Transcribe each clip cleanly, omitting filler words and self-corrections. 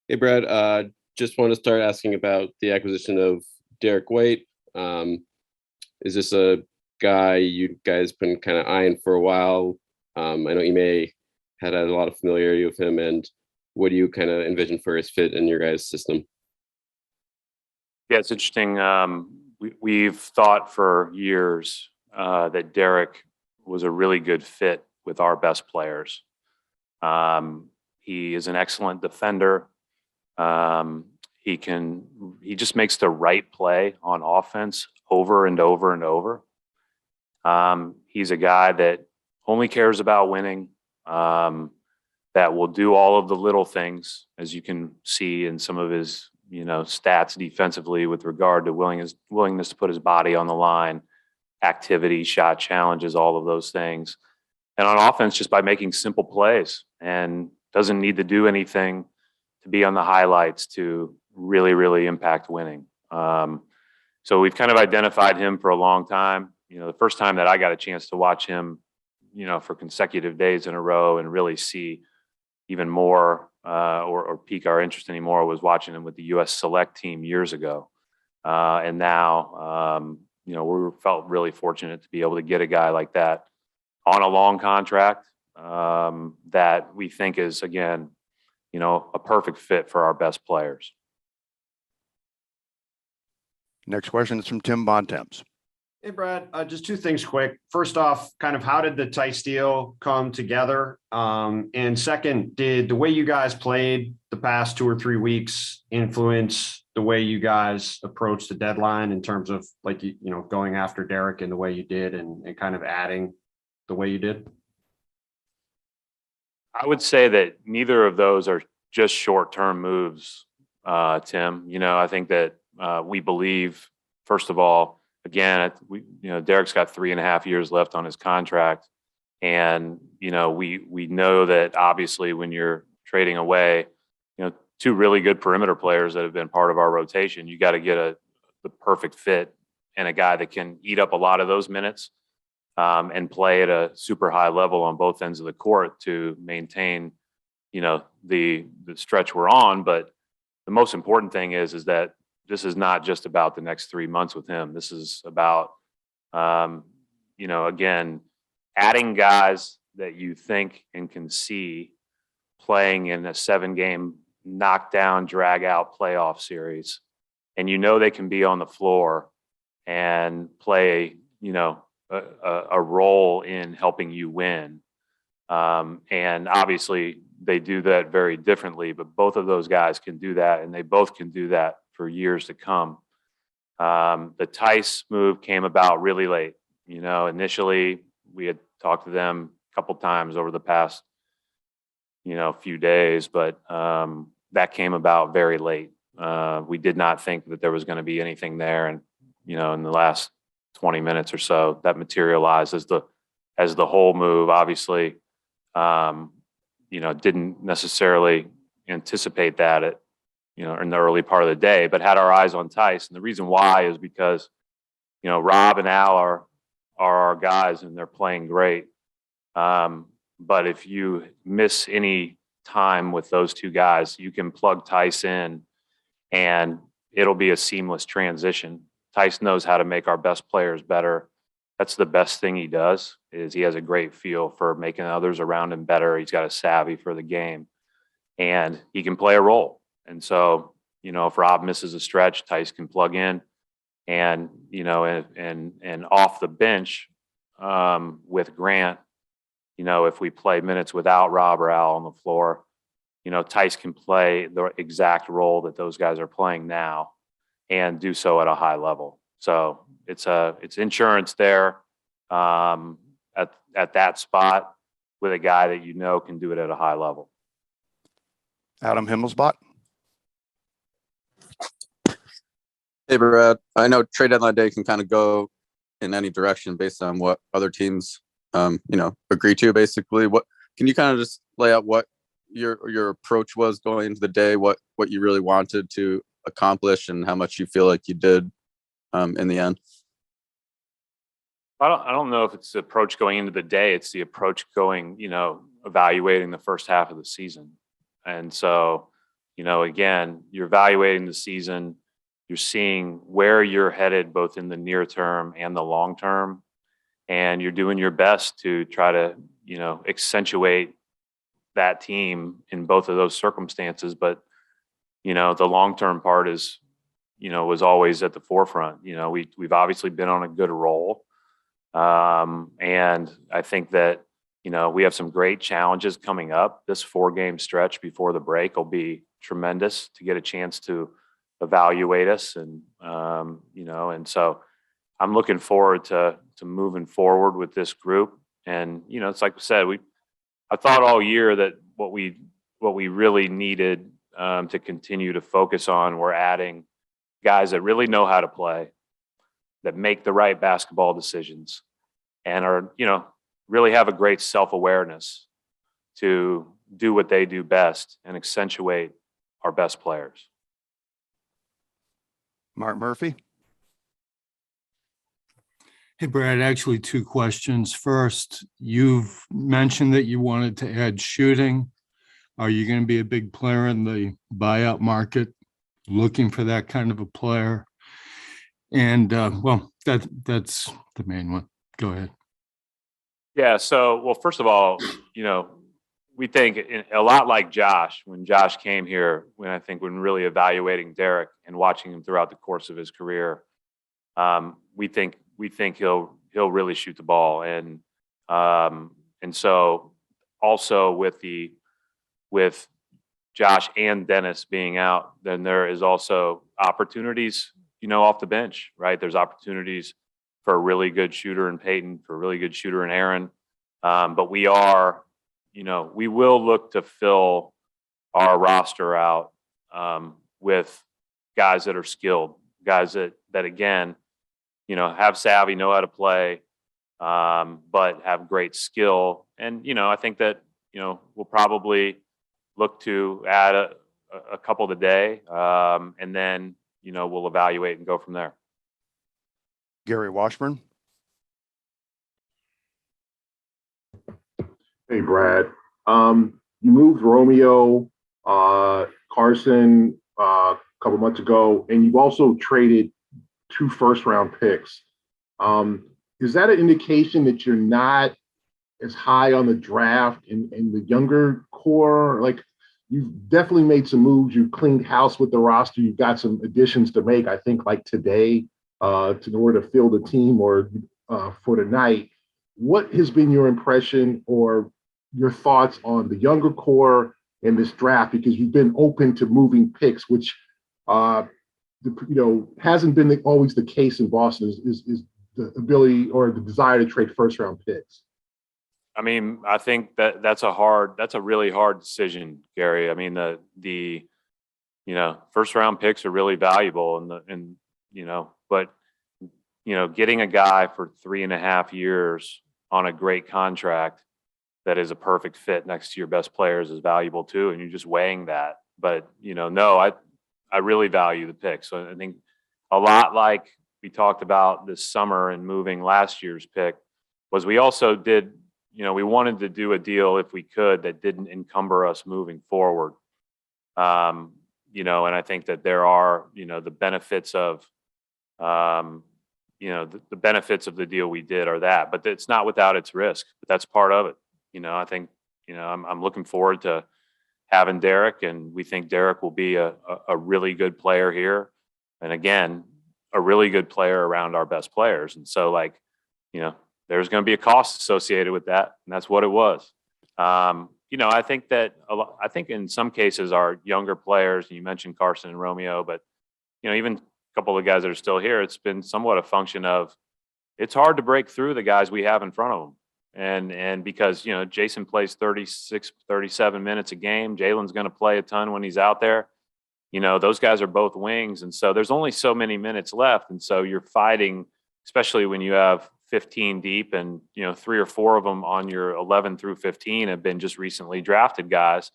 Hey, Brad. Just want to start asking about the acquisition of Derrick White. Um, is this a guy you guys been kind of eyeing for a while? I know you may had a lot of familiarity with him, and what do you kind of envision for his fit in your guys' system? Yeah, it's interesting. We've thought for years that Derrick was a really good fit with our best players. He is an excellent defender. Um, he just makes the right play on offense over and over and over. He's a guy that only cares about winning. That will do all of the little things, as you can see in some of his stats defensively with regard to willingness to put his body on the line, activity, shot challenges, all of those things. And on offense, just by making simple plays, and doesn't need to do anything to be on the highlights to really, really impact winning. So we've kind of identified him for a long time. The first time that I got a chance to watch him, for consecutive days in a row and really see even more or pique our interest anymore was watching him with the U.S. Select team years ago. And now, we felt really fortunate to be able to get a guy like that on a long contract that we think is, again, a perfect fit for our best players. Next question is from Tim Bontemps. Hey, Brad, just two things quick. First off, kind of how did the Tice deal come together? And second, did the way you guys played the past 2 or 3 weeks influence the way you guys approached the deadline in terms of going after Derrick in the way you did and kind of adding the way you did? I would say that neither of those are just short-term moves, Tim. I think that we believe, first of all, again, Derrick's got 3.5 years left on his contract. And, we know that obviously when you're trading away, two really good perimeter players that have been part of our rotation, you got to get the perfect fit and a guy that can eat up a lot of those minutes and play at a super high level on both ends of the court to maintain, the stretch we're on. But the most important thing is that this is not just about the next 3 months with him. This is about, again, adding guys that you think and can see playing in a 7-game knockdown, drag out playoff series. And they can be on the floor and play, a role in helping you win. And obviously they do that very differently, but both of those guys can do that, and they both can do that for years to come. The Tice move came about really late. Initially we had talked to them a couple times over the past, few days, but that came about very late. We did not think that there was going to be anything there, and in the last 20 minutes or so, that materialized as the whole move. Obviously, didn't necessarily anticipate that in the early part of the day, but had our eyes on Tice. And the reason why is because, Rob and Al are our guys and they're playing great. But if you miss any time with those two guys, you can plug Tice in and it'll be a seamless transition. Tice knows how to make our best players better. That's the best thing he does, is he has a great feel for making others around him better. He's got a savvy for the game, and he can play a role. And so, if Rob misses a stretch, Tice can plug in, and and off the bench with Grant, if we play minutes without Rob or Al on the floor, Tice can play the exact role that those guys are playing now and do so at a high level. So it's insurance there at that spot with a guy that can do it at a high level. Adam Himmelsbach. Hey, Brad. I know trade deadline day can kind of go in any direction based on what other teams, agree to. Basically, what can you kind of just lay out what your approach was going into the day, what you really wanted to accomplish, and how much you feel like you did in the end? I don't know if it's the approach going into the day. It's the approach going, evaluating the first half of the season. And so, again, you're evaluating the season, you're seeing where you're headed both in the near term and the long term, and you're doing your best to try to, accentuate that team in both of those circumstances. But, the long-term part is, was always at the forefront. We've obviously been on a good roll. And I think that, we have some great challenges coming up. This 4-game stretch before the break will be tremendous to get a chance to evaluate us. And, and so I'm looking forward to moving forward with this group. And, it's like I said, I thought all year that what we really needed to continue to focus on were adding guys that really know how to play, that make the right basketball decisions, and are, really have a great self-awareness to do what they do best and accentuate our best players. Mark Murphy. Hey, Brad, actually 2 questions. First, you've mentioned that you wanted to add shooting. Are you going to be a big player in the buyout market, looking for that kind of a player? And that's the main one. Go ahead. Yeah. So, well, first of all, we think a lot like Josh, when Josh came here, when really evaluating Derrick and watching him throughout the course of his career, we think he'll really shoot the ball. And so also with Josh and Dennis being out, then there is also opportunities, off the bench, right? There's opportunities for a really good shooter in Peyton, for a really good shooter in Aaron. But we will look to fill our roster out with guys that are skilled, guys that again, have savvy, know how to play, but have great skill. And, I think that, we'll probably look to add a couple today, and then, we'll evaluate and go from there. Gary Washburn. Hey, Brad. You moved Romeo, Carson a couple months ago, and you've also traded 2 first-round picks. Is that an indication that you're not as high on the draft in the younger core? Like, you've definitely made some moves. You've cleaned house with the roster. You've got some additions to make, I think, like today, in order to field the team or for tonight. What has been your impression or your thoughts on the younger core in this draft? Because you've been open to moving picks, which hasn't been always the case in Boston. Is the ability or the desire to trade first-round picks? I mean, I think that's a really hard decision, Gary. I mean, the first round picks are really valuable but getting a guy for 3.5 years on a great contract that is a perfect fit next to your best players is valuable too. And you're just weighing that. But, no, I really value the pick. So I think a lot like we talked about this summer and moving last year's pick was we also did, we wanted to do a deal if we could that didn't encumber us moving forward. And I think that there are, the benefits of, the benefits of the deal we did are that, but it's not without its risk, but that's part of it. I think, I'm looking forward to having Derrick, and we think Derrick will be a really good player here. And again, a really good player around our best players. And so there's going to be a cost associated with that. And that's what it was. I think that I think in some cases our younger players, and you mentioned Carson and Romeo, but, even a couple of guys that are still here, it's been somewhat a function of it's hard to break through the guys we have in front of them. And because, Jason plays 36, 37 minutes a game, Jalen's going to play a ton when he's out there. Those guys are both wings. And so there's only so many minutes left. And so you're fighting, especially when you have 15 deep and, 3 or 4 of them on your 11 through 15 have been just recently drafted guys.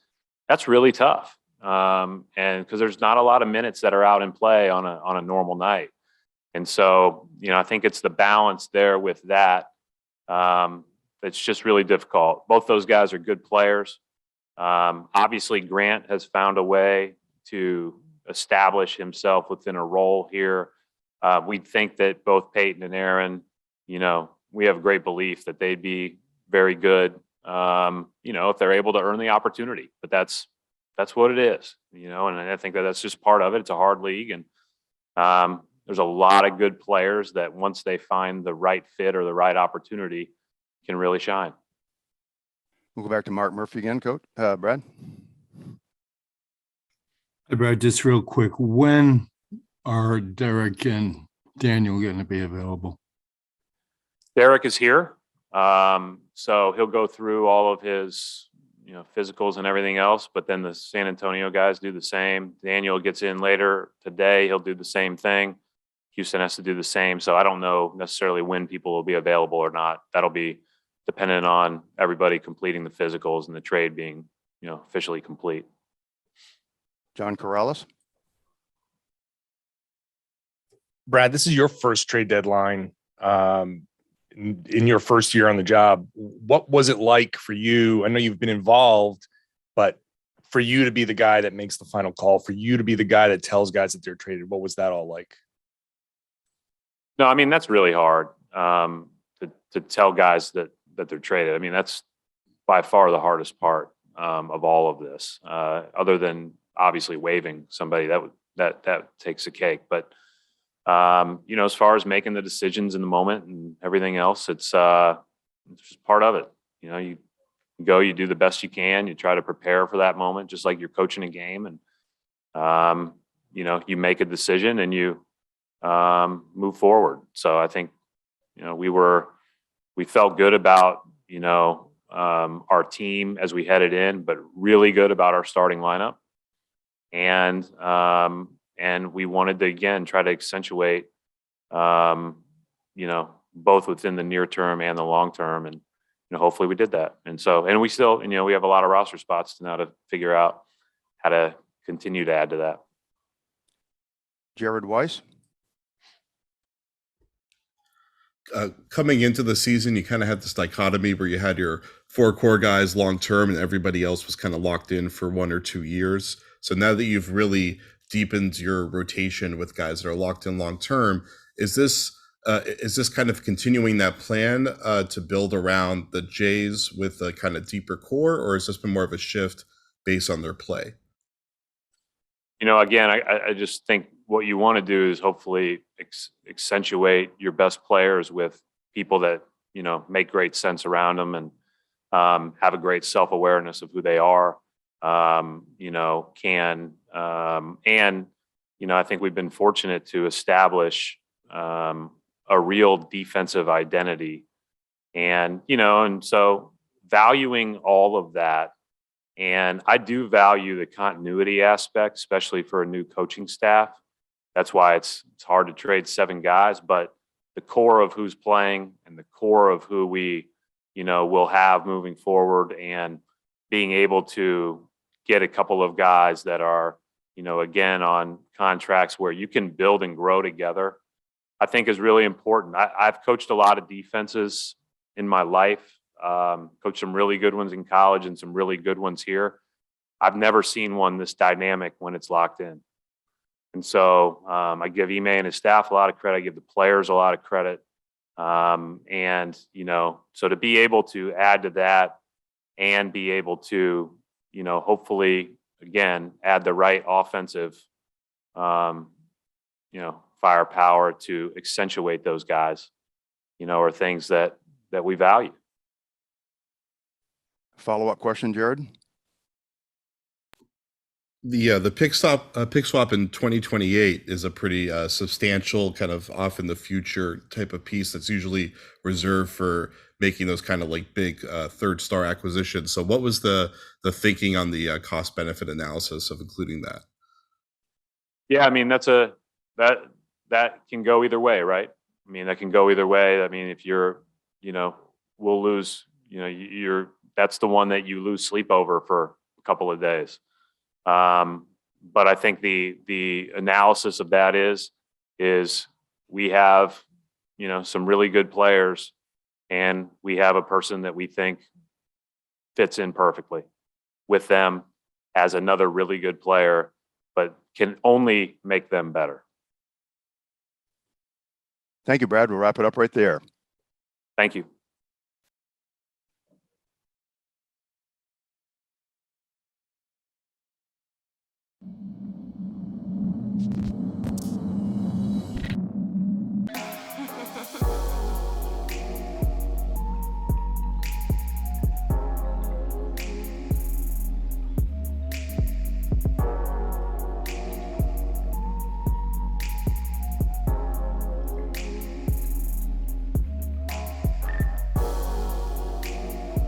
That's really tough. And because there's not a lot of minutes that are out in play on a normal night. And so, I think it's the balance there with that. That's just really difficult. Both those guys are good players. Obviously Grant has found a way to establish himself within a role here. We think that both Peyton and Aaron, we have great belief that they'd be very good, if they're able to earn the opportunity. But that's what it is, and I think that that's just part of it. It's a hard league, and there's a lot of good players that once they find the right fit or the right opportunity can really shine. We'll go back to Mark Murphy again, Coach. Brad? Hey, Brad, just real quick, when are Derrick and Daniel going to be available? Derrick is here. So he'll go through all of his, physicals and everything else, but then the San Antonio guys do the same. Daniel gets in later today. He'll do the same thing. Houston has to do the same. So I don't know necessarily when people will be available or not. That'll be dependent on everybody completing the physicals and the trade being, officially complete. John Corrales? Brad, this is your first trade deadline in your first year on the job. What was it like for you? I know you've been involved, but for you to be the guy that makes the final call, for you to be the guy that tells guys that they're traded, what was that all like? No, I mean, that's really hard to tell guys that they're traded. I mean, that's by far the hardest part of all of this, other than obviously waiving somebody that takes a cake. But as far as making the decisions in the moment and everything else, it's just part of it. You go, you do the best you can, you try to prepare for that moment, just like you're coaching a game, and you make a decision and you move forward. So I think we felt good about our team as we headed in, but really good about our starting lineup, and we wanted to again try to accentuate both within the near term and the long term, and hopefully we did that. And we still we have a lot of roster spots now to figure out how to continue to add to that. Jared Weiss? Coming into the season, you kind of had this dichotomy where you had your 4 core guys long term and everybody else was kind of locked in for 1 or 2 years. So now that you've really deepened your rotation with guys that are locked in long term, is this kind of continuing that plan to build around the Jays with a kind of deeper core, or has this been more of a shift based on their play? Again, I just think what you want to do is hopefully accentuate your best players with people that, make great sense around them and have a great self-awareness of who they are. I think we've been fortunate to establish a real defensive identity, and so valuing all of that. And I do value the continuity aspect, especially for a new coaching staff. That's why it's hard to trade 7 guys, but the core of who's playing and the core of who we, will have moving forward, and being able to get a couple of guys that are, again, on contracts where you can build and grow together, I think is really important. I've coached a lot of defenses in my life. Coached some really good ones in college and some really good ones here. I've never seen one this dynamic when it's locked in. And so I give Ime and his staff a lot of credit. I give the players a lot of credit. So to be able to add to that and be able to, hopefully, again, add the right offensive, firepower to accentuate those guys, are things that we value. Follow-up question, Jared? The pick swap in 2028 is a pretty substantial kind of off in the future type of piece that's usually reserved for making those kind of like big third star acquisitions. So what was the thinking on the cost benefit analysis of including that? Yeah, I mean, that can go either way, right? I mean, that can go either way. I mean, if you're, we'll lose, that's the one that you lose sleep over for a couple of days. But I think the analysis of that is we have, some really good players, and we have a person that we think fits in perfectly with them as another really good player, but can only make them better. Thank you, Brad. We'll wrap it up right there. Thank you.